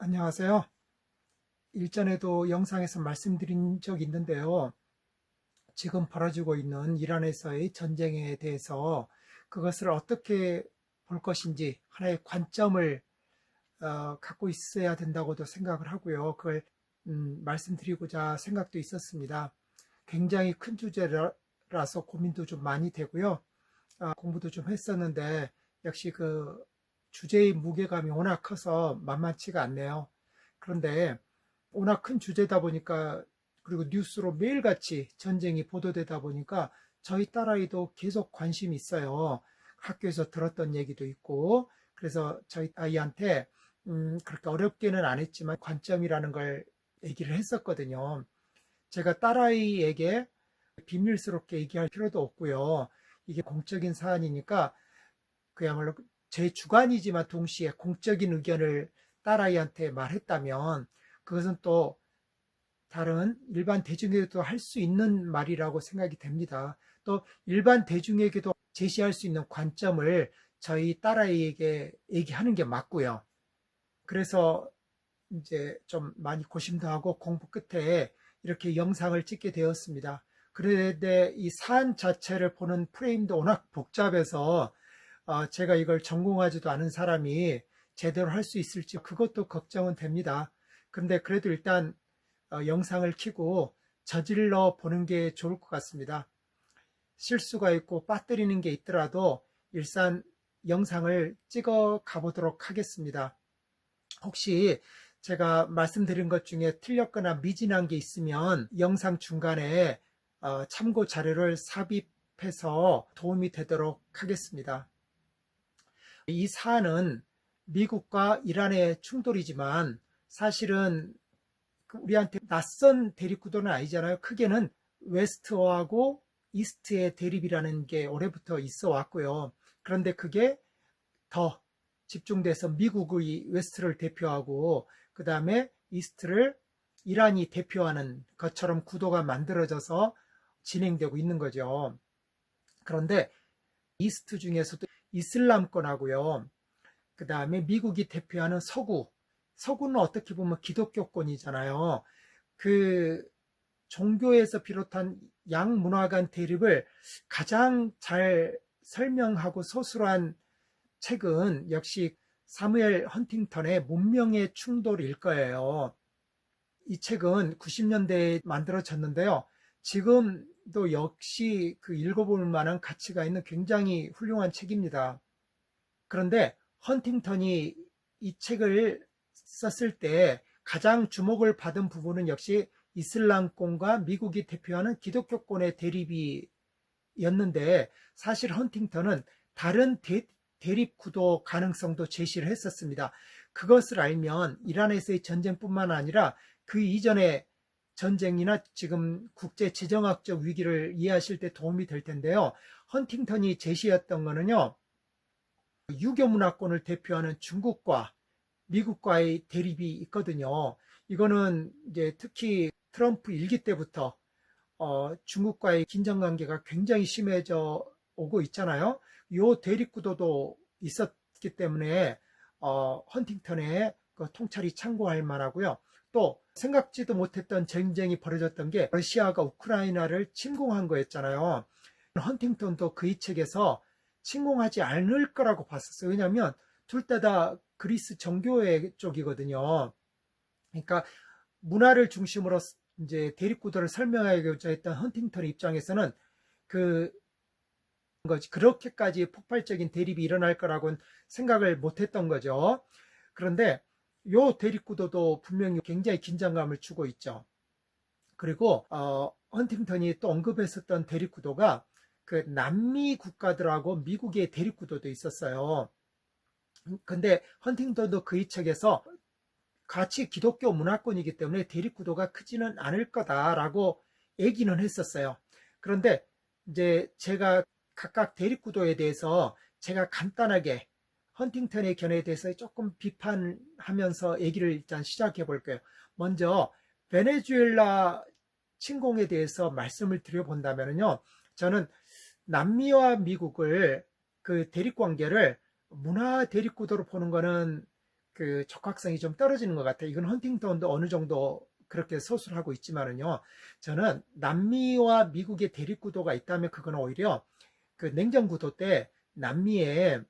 안녕하세요. 일전에도 영상에서 말씀드린 적이 있는데요. 지금 벌어지고 있는 이란에서의 전쟁에 대해서 그것을 어떻게 볼 것인지 하나의 관점을 갖고 있어야 된다고도 생각을 하고요. 그걸 말씀드리고자 생각도 있었습니다. 굉장히 큰 주제라서 고민도 좀 많이 되고요. 공부도 좀 했었는데 역시 그 주제의 무게감이 워낙 커서 만만치가 않네요. 그런데 워낙 큰 주제다 보니까, 그리고 뉴스로 매일같이 전쟁이 보도되다 보니까 저희 딸아이도 계속 관심이 있어요. 학교에서 들었던 얘기도 있고, 그래서 저희 아이한테 그렇게 어렵게는 안 했지만 관점이라는 걸 얘기를 했었거든요. 제가 딸아이에게 비밀스럽게 얘기할 필요도 없고요. 이게 공적인 사안이니까 그야말로 제 주관이지만 동시에 공적인 의견을 딸아이한테 말했다면 그것은 또 다른 일반 대중에게도 할 수 있는 말이라고 생각이 됩니다. 또 일반 대중에게도 제시할 수 있는 관점을 저희 딸아이에게 얘기하는 게 맞고요. 그래서 이제 좀 많이 고심도 하고 공부 끝에 이렇게 영상을 찍게 되었습니다. 그런데 이 사안 자체를 보는 프레임도 워낙 복잡해서 제가 이걸 전공하지도 않은 사람이 제대로 할 수 있을지 그것도 걱정은 됩니다. 그런데 그래도 일단 영상을 켜고 저질러 보는 게 좋을 것 같습니다. 실수가 있고 빠뜨리는 게 있더라도 일단 영상을 찍어 가보도록 하겠습니다. 혹시 제가 말씀드린 것 중에 틀렸거나 미진한 게 있으면 영상 중간에 참고 자료를 삽입해서 도움이 되도록 하겠습니다. 이 사안은 미국과 이란의 충돌이지만 사실은 우리한테 낯선 대립구도는 아니잖아요. 크게는 웨스트하고 이스트의 대립이라는 게 올해부터 있어 왔고요. 그런데 그게 더 집중돼서 미국의 웨스트를 대표하고 그 다음에 이스트를 이란이 대표하는 것처럼 구도가 만들어져서 진행되고 있는 거죠. 그런데 이스트 중에서도 이슬람권하고요. 그 다음에 미국이 대표하는 서구는 어떻게 보면 기독교권이잖아요. 그 종교에서 비롯한 양문화 간 대립을 가장 잘 설명하고 서술한 책은 역시 사무엘 헌팅턴의 문명의 충돌일 거예요. 이 책은 90년대에 만들어졌는데요. 지금도 역시 그 읽어볼 만한 가치가 있는 굉장히 훌륭한 책입니다. 그런데 헌팅턴이 이 책을 썼을 때 가장 주목을 받은 부분은 역시 이슬람권과 미국이 대표하는 기독교권의 대립이었는데 사실 헌팅턴은 다른 대립 구도 가능성도 제시를 했었습니다. 그것을 알면 이란에서의 전쟁뿐만 아니라 그 이전의 전쟁이나 지금 국제 재정학적 위기를 이해하실 때 도움이 될 텐데요. 헌팅턴이 제시했던 거는요. 유교 문화권을 대표하는 중국과 미국과의 대립이 있거든요. 이거는 이제 특히 트럼프 일기 때부터 중국과의 긴장 관계가 굉장히 심해져 오고 있잖아요. 이 대립 구도도 있었기 때문에 헌팅턴의 그 통찰이 참고할 만하고요. 또 생각지도 못했던 전쟁이 벌어졌던 게 러시아가 우크라이나를 침공한 거였잖아요. 헌팅턴도 그의 책에서 침공하지 않을 거라고 봤었어요. 왜냐하면 둘 다 그리스 정교회 쪽이거든요. 그러니까 문화를 중심으로 이제 대립구도를 설명하고자 했던 헌팅턴 입장에서는 그렇게까지 폭발적인 대립이 일어날 거라고는 생각을 못했던 거죠. 그런데 요 대립구도도 분명히 굉장히 긴장감을 주고 있죠. 그리고 헌팅턴이 또 언급했었던 대립구도가 그 남미 국가들하고 미국의 대립구도도 있었어요. 근데 헌팅턴도 그의 책에서 같이 기독교 문화권이기 때문에 대립구도가 크지는 않을 거다라고 얘기는 했었어요. 그런데 이제 제가 각각 대립구도에 대해서 제가 간단하게 헌팅턴의 견해에 대해서 조금 비판하면서 얘기를 일단 시작해 볼게요. 먼저 베네수엘라 침공에 대해서 말씀을 드려본다면요. 저는 남미와 미국을 그 대립관계를 문화 대립구도로 보는 거는 그 적합성이 좀 떨어지는 것 같아요. 이건 헌팅턴도 어느 정도 그렇게 서술하고 있지만은요. 저는 남미와 미국의 대립 구도가 있다면 그건 오히려 그 냉전 구도 때 남미에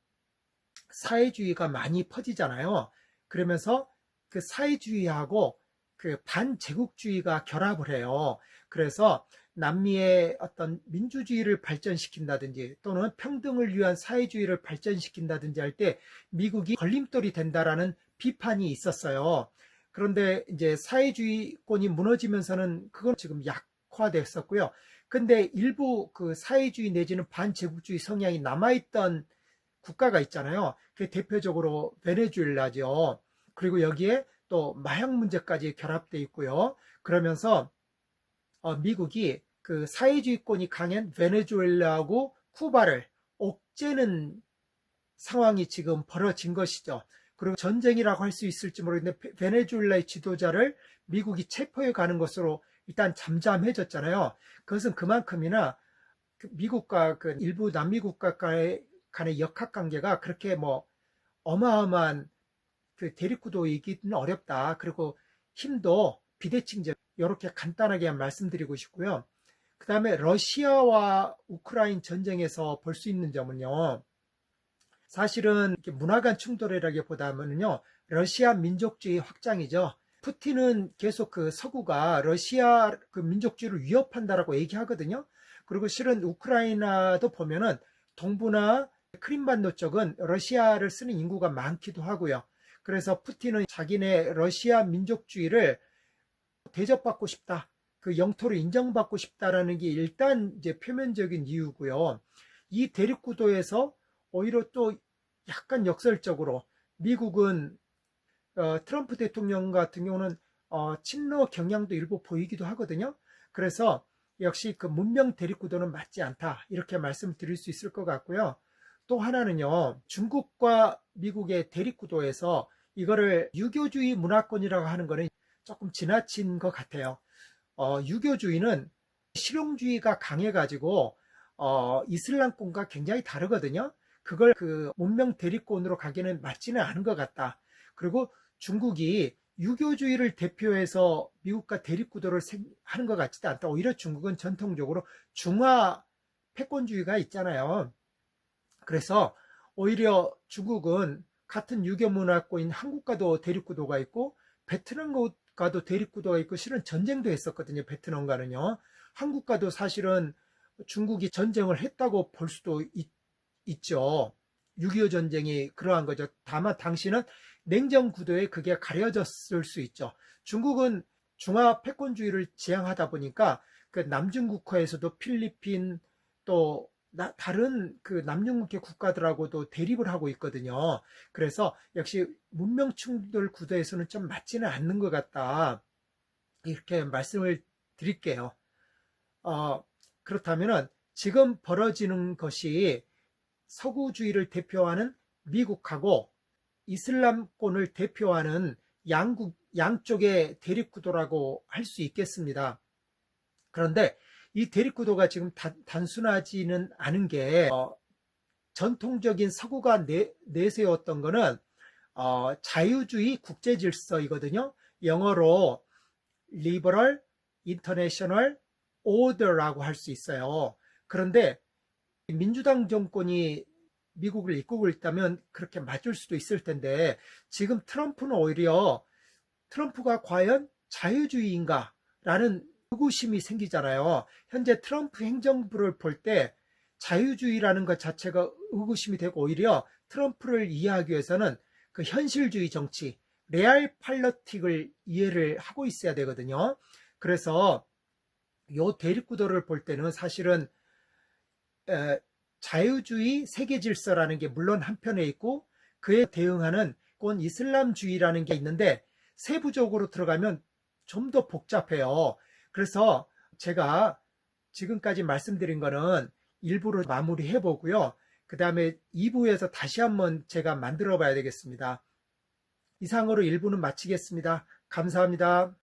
사회주의가 많이 퍼지잖아요. 그러면서 그 사회주의하고 그 반제국주의가 결합을 해요. 그래서 남미의 어떤 민주주의를 발전시킨다든지 또는 평등을 위한 사회주의를 발전시킨다든지 할 때 미국이 걸림돌이 된다라는 비판이 있었어요. 그런데 이제 사회주의권이 무너지면서는 그건 지금 약화됐었고요. 근데 일부 그 사회주의 내지는 반제국주의 성향이 남아있던 국가가 있잖아요. 그 대표적으로 베네수엘라죠. 그리고 여기에 또 마약 문제까지 결합돼 있고요. 그러면서 미국이 그 사회주의권이 강한 베네수엘라하고 쿠바를 옥죄는 상황이 지금 벌어진 것이죠. 그리고 전쟁이라고 할 수 있을지 모르겠는데 베네수엘라의 지도자를 미국이 체포해 가는 것으로 일단 잠잠해졌잖아요. 그것은 그만큼이나 미국과 그 일부 남미 국가 간의 역학관계가 그렇게 뭐 어마어마한 그 대립구도이기는 어렵다. 그리고 힘도 비대칭적 이렇게 간단하게 말씀드리고 싶고요. 그 다음에 러시아와 우크라이나 전쟁에서 볼 수 있는 점은요. 사실은 문화 간 충돌이라기보다는요. 러시아 민족주의 확장이죠. 푸틴은 계속 그 서구가 러시아 그 민족주의를 위협한다라고 얘기하거든요. 그리고 실은 우크라이나도 보면은 동부나 크림반도 쪽은 러시아를 쓰는 인구가 많기도 하고요. 그래서 푸틴은 자기네 러시아 민족주의를 대접받고 싶다. 그 영토를 인정받고 싶다라는 게 일단 이제 표면적인 이유고요. 이 대립 구도에서 오히려 또 약간 역설적으로 미국은 트럼프 대통령 같은 경우는 친러 경향도 일부 보이기도 하거든요. 그래서 역시 그 문명 대립 구도는 맞지 않다. 이렇게 말씀드릴 수 있을 것 같고요. 또 하나는요. 중국과 미국의 대립 구도에서 이거를 유교주의 문화권이라고 하는 거는 조금 지나친 것 같아요. 유교주의는 실용주의가 강해가지고 이슬람권과 굉장히 다르거든요. 그걸 그 문명 대립권으로 가기는 맞지는 않은 것 같다. 그리고 중국이 유교주의를 대표해서 미국과 대립구도를 하는 것 같지도 않다. 오히려 중국은 전통적으로 중화 패권주의가 있잖아요. 그래서 오히려 중국은 같은 유교 문화권인 한국과도 대립구도가 있고 베트남과도 대립구도가 있고 실은 전쟁도 했었거든요. 베트남과는요. 한국과도 사실은 중국이 전쟁을 했다고 볼 수도 있죠. 6.25 전쟁이 그러한 거죠. 다만 당시는 냉전 구도에 그게 가려졌을 수 있죠. 중국은 중화 패권주의를 지향하다 보니까 그 남중국해에서도 필리핀 또 다른 그 남중국해 국가들하고도 대립을 하고 있거든요. 그래서 역시 문명 충돌 구도에서는 좀 맞지는 않는 것 같다. 이렇게 말씀을 드릴게요. 그렇다면은 지금 벌어지는 것이 서구주의를 대표하는 미국하고 이슬람권을 대표하는 양쪽의 대립구도라고 할 수 있겠습니다. 그런데 이 대립구도가 지금 단순하지는 않은 게 전통적인 서구가 내세웠던 거는 자유주의 국제질서이거든요. 영어로 liberal, international order라고 할 수 있어요. 그런데 민주당 정권이 미국을 이끌고 있다면 그렇게 맞을 수도 있을 텐데 지금 트럼프는 오히려 트럼프가 과연 자유주의인가 라는 의구심이 생기잖아요. 현재 트럼프 행정부를 볼 때 자유주의라는 것 자체가 의구심이 되고 오히려 트럼프를 이해하기 위해서는 그 현실주의 정치, 레알 팔러틱을 이해를 하고 있어야 되거든요. 그래서 이 대립구도를 볼 때는 사실은 자유주의 세계 질서라는 게 물론 한편에 있고 그에 대응하는 곧 이슬람주의라는 게 있는데 세부적으로 들어가면 좀 더 복잡해요. 그래서 제가 지금까지 말씀드린 거는 일부로 마무리해 보고요. 그 다음에 2부에서 다시 한번 제가 만들어 봐야 되겠습니다. 이상으로 1부는 마치겠습니다. 감사합니다.